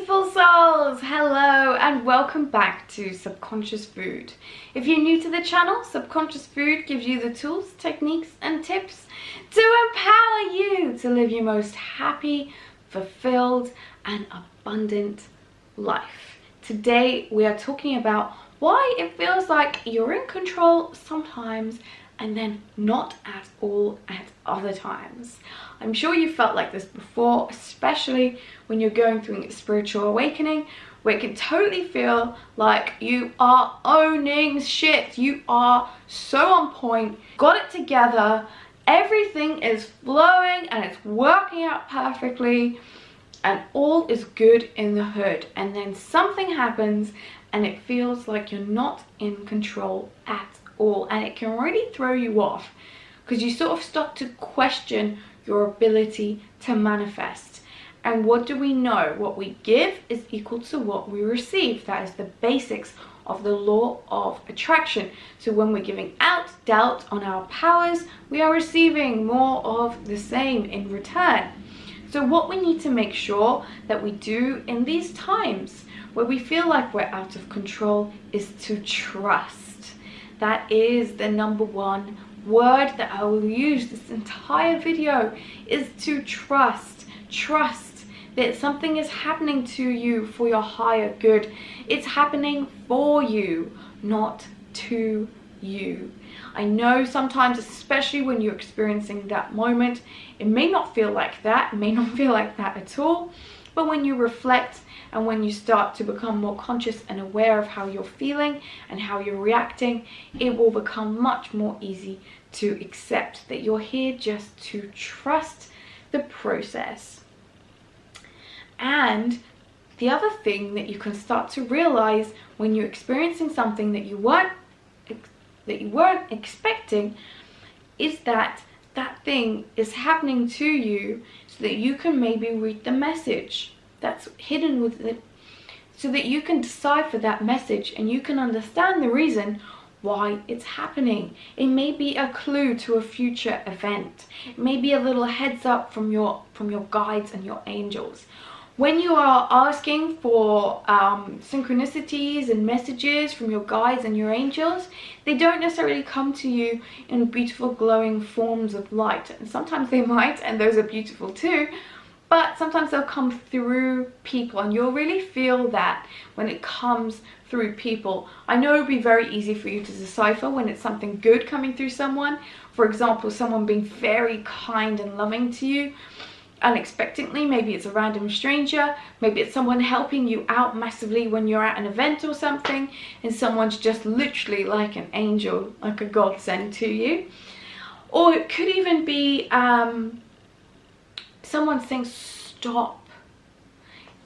beautiful souls, hello and welcome back to Subconscious Food. If you're new to the channel, Subconscious Food gives you the tools, techniques and tips to empower you to live your most happy, fulfilled and abundant life. Today we are talking about why it feels like you're in control sometimes and then not at all at other times. I'm sure you felt like this before, especially when you're going through a spiritual awakening where it can totally feel like you are owning shit. You are so on point, got it together, everything is flowing and it's working out perfectly and all is good in the hood, and then something happens and it feels like you're not in control at all, and it can really throw you off because you sort of start to question your ability to manifest. And what do we know? What we give is equal to what we receive. That is the basics of the law of attraction. So when we're giving out doubt on our powers, we are receiving more of the same in return. So what we need to make sure that we do in these times where we feel like we're out of control is to trust. That is the number one word that I will use this entire video, is to trust. Trust that something is happening to you for your higher good. It's happening for you, not to you. I know sometimes, especially when you're experiencing that moment, it may not feel like that, it may not feel like that at all, but when you reflect and when you start to become more conscious and aware of how you're feeling and how you're reacting, it will become much more easy to accept that you're here just to trust the process. And the other thing that you can start to realize when you're experiencing something that you weren't expecting is that that thing is happening to you so that you can maybe read the message that's hidden with it, so that you can decipher that message and you can understand the reason why it's happening. It may be a clue to a future event. It may be a little heads up from your guides and your angels. When you are asking for synchronicities and messages from your guides and your angels, they don't necessarily come to you in beautiful glowing forms of light. And sometimes they might, and those are beautiful too, but sometimes they'll come through people, and you'll really feel that when it comes through people. I know it'll be very easy for you to decipher when it's something good coming through someone. For example, someone being very kind and loving to you unexpectedly. Maybe it's a random stranger, maybe it's someone helping you out massively when you're at an event or something, and someone's just literally like an angel, like a godsend to you. Or it could even be someone saying stop.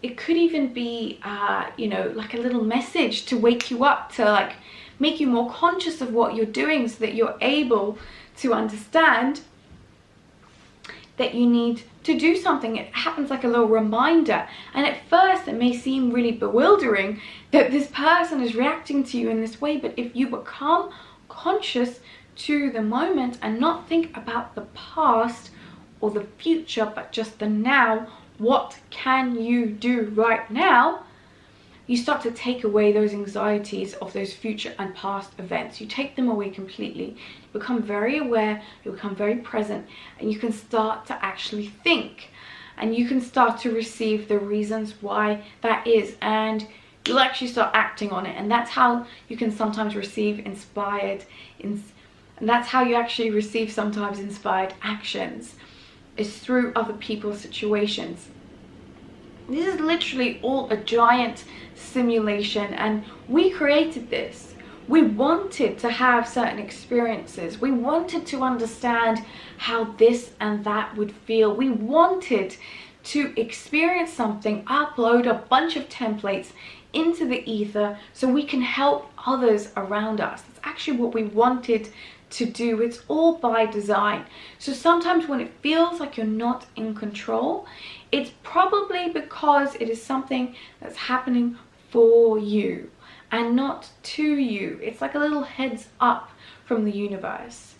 It could even be like a little message to wake you up, to like make you more conscious of what you're doing so that you're able to understand that you need to do something. It happens like a little reminder, and at first it may seem really bewildering that this person is reacting to you in this way, but if you become conscious to the moment and not think about the past or the future but just the now, what can you do right now, you start to take away those anxieties of those future and past events. You take them away completely. You become very aware, you become very present, and you can start to actually think, and you can start to receive the reasons why that is, and you'll actually start acting on it. And that's how you can sometimes receive inspired actions, is through other people's situations. This is literally all a giant simulation, and we created this. We wanted to have certain experiences. We wanted to understand how this and that would feel. We wanted to experience something, upload a bunch of templates into the ether so we can help others around us. That's actually what we wanted to do. It's all by design. So sometimes when it feels like you're not in control, it's probably because it is something that's happening for you and not to you. It's like a little heads up from the universe.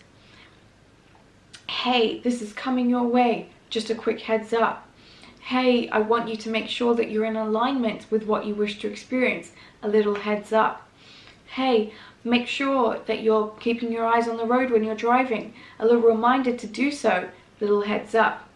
Hey, this is coming your way. Just a quick heads up. Hey, I want you to make sure that you're in alignment with what you wish to experience. A little heads up. Hey, make sure that you're keeping your eyes on the road when you're driving. A little reminder to do so. Little heads up.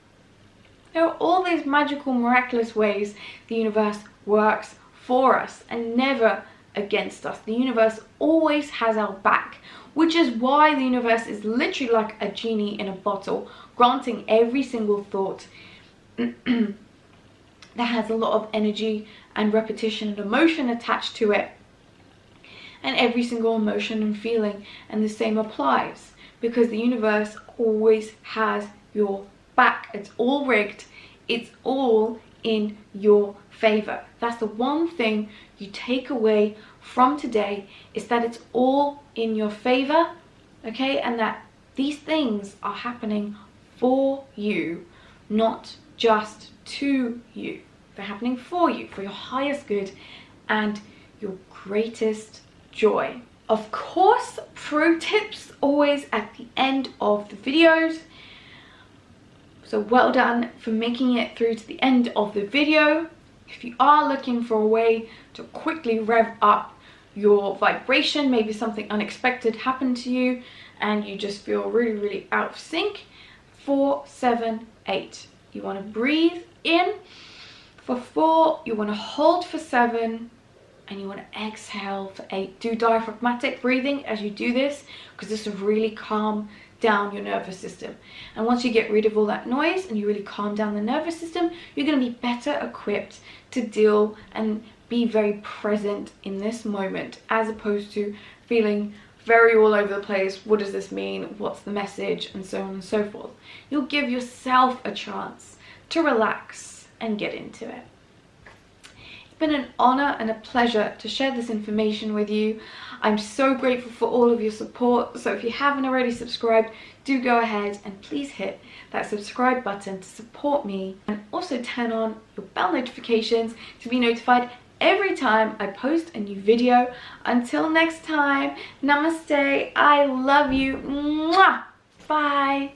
There are all these magical, miraculous ways the universe works for us and never against us. The universe always has our back, which is why the universe is literally like a genie in a bottle, granting every single thought that has a lot of energy and repetition and emotion attached to it, and every single emotion and feeling. And the same applies, because the universe always has your back. It's all rigged. It's all in your favor. That's the one thing you take away from today, is that it's all in your favor, okay? And that these things are happening for you, not just to you. They're happening for you, for your highest good and your greatest joy. Of course, pro tips always at the end of the videos. So well done for making it through to the end of the video. If you are looking for a way to quickly rev up your vibration, maybe something unexpected happened to you and you just feel really, really out of sync, 4, 7, 8. You want to breathe in for 4, you want to hold for 7, and you want to exhale for 8. Do diaphragmatic breathing as you do this, because this will really calm down your nervous system. And once you get rid of all that noise and you really calm down the nervous system, you're going to be better equipped to deal and be very present in this moment, as opposed to feeling very all over the place. What does this mean? What's the message? And so on and so forth. You'll give yourself a chance to relax and get into it. It's been an honor and a pleasure to share this information with you. I'm so grateful for all of your support. So if you haven't already subscribed, do go ahead and please hit that subscribe button to support me, and also turn on your bell notifications to be notified every time I post a new video. Until next time, namaste. I love you. Mwah! Bye.